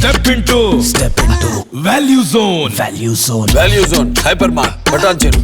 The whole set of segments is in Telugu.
Step into Value Zone. Value Zone. Hypermart. Patancheru.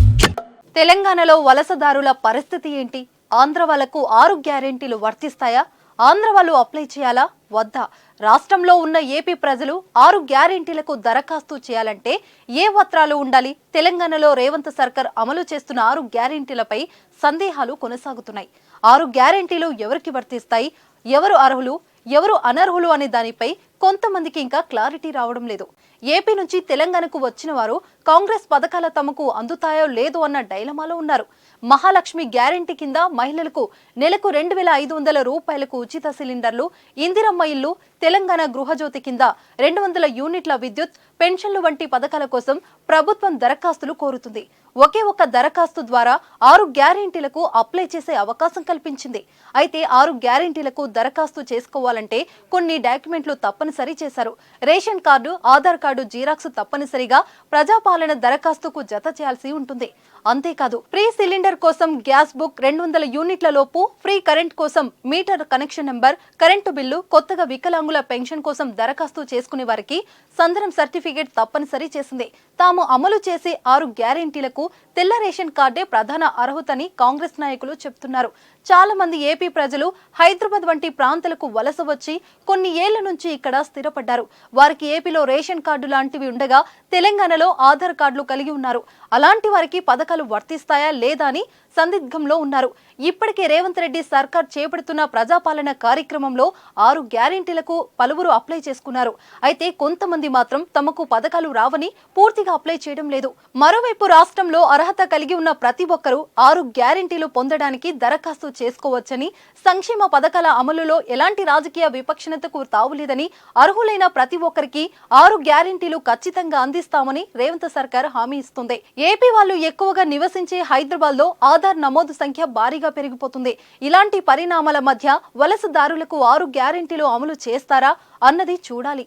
తెలంగాణలో వలసదారుల పరిస్థితి ఏంటి? ఆంధ్ర వాళ్లకు 6 గ్యారెంటీలు వర్తిస్తాయా? ఆంధ్ర వాళ్ళు అప్లై చేయాలా వద్దా? రాష్ట్రంలో ఉన్న ఏపీ ప్రజలు 6 గ్యారెంటీలకు దరఖాస్తు చేయాలంటే ఏ పత్రాలు ఉండాలి? తెలంగాణలో రేవంత్ సర్కార్ అమలు చేస్తున్న 6 గ్యారెంటీలపై సందేహాలు కొనసాగుతున్నాయి. 6 గ్యారెంటీలు ఎవరికి వర్తిస్తాయి? ఎవరు అర్హులు, ఎవరు అనర్హులు అనే దానిపై కొంతమందికి ఇంకా క్లారిటీ రావడం లేదు. ఏపీ నుంచి తెలంగాణకు వచ్చిన వారు కాంగ్రెస్ పథకాల తమకు అందుతాయో లేదో అన్న డైలమాలో ఉన్నారు. మహాలక్ష్మి గ్యారెంటీ కింద మహిళలకు నెలకు 2,500 రూపాయలకు ఉచిత సిలిండర్లు, ఇందిరమ్మ ఇల్లు, తెలంగాణ గృహజ్యోతి కింద 200 యూనిట్ల విద్యుత్, పెన్షన్లు వంటి పథకాల కోసం ప్రభుత్వం దరఖాస్తులు కోరుతుంది. ఒకే ఒక్క దరఖాస్తు ద్వారా 6 గ్యారెంటీలకు అప్లై చేసే అవకాశం కల్పించింది. అయితే 6 గ్యారెంటీలకు దరఖాస్తు చేసుకోవాలంటే కొన్ని డాక్యుమెంట్లు తప్పనిసరి చేశారు. Ration card, Aadhaar card Xerox తప్పనిసరిగా ప్రజాపాలన దరఖాస్తుకు జత చేయాల్సి ఉంటుంది. అంతేకాదు, ఫ్రీ సిలిండర్ కోసం గ్యాస్ బుక్, 200 యూనిట్ల లోపు ఫ్రీ కరెంట్ కోసం metre connection number, current bill, కొత్తగా వికలాంగుల పెన్షన్ కోసం దరఖాస్తు చేసుకునే వారికి సందనం సర్టిఫికేట్ తప్పనిసరి చేసింది. తాము అమలు చేసే 6 గ్యారెంటీలకు తెల్ల రేషన్ కార్డే ప్రధాన అర్హతని కాంగ్రెస్ నాయకులు చెప్తున్నారు. చాలా మంది ఏపీ ప్రజలు హైదరాబాద్ వంటి ప్రాంతాలకు వలస వచ్చి కొన్ని ఏళ్ల నుంచి ఇక్కడ స్థిరపడ్డారు. వారికి ఏపీలో రేషన్ కార్డు లాంటివి ఉండగా తెలంగాణలో ఆధార్ కార్డులు కలిగి ఉన్నారు. అలాంటి వారికి పథకాలు వర్తిస్తాయా లేదా అని సందిగ్ధంలో ఉన్నారు. ఇప్పటికే రేవంత్ రెడ్డి సర్కార్ చేపడుతున్న ప్రజాపాలన కార్యక్రమంలో 6 గ్యారెంటీలకు పలువురు అప్లై చేసుకున్నారు. అయితే కొంతమంది మాత్రం తమకు పథకాలు రావని పూర్తిగా అప్లై చేయడం లేదు. మరోవైపు రాష్ట్రంలో అర్హత కలిగి ఉన్న ప్రతి ఒక్కరూ 6 గ్యారెంటీలు పొందడానికి దరఖాస్తు చేసుకోవచ్చని, సంక్షేమ పథకాల అమలులో ఎలాంటి రాజకీయ విపక్షణతకు తావులేదని, అర్హులైన ప్రతి ఒక్కరికి 6 గ్యారెంటీలు ఖచ్చితంగా అందిస్తామని రేవంత్ సర్కార్ హామీ ఇస్తుంది. ఏపీ వాళ్ళు ఎక్కువగా నివసించే హైదరాబాద్ లో ఆధార్ నమోదు సంఖ్య భారీగా పెరిగిపోతుంది. ఇలాంటి పరిణామాల మధ్య వలసదారులకు 6 గ్యారెంటీలు అమలు చేస్తారా అన్నది చూడాలి.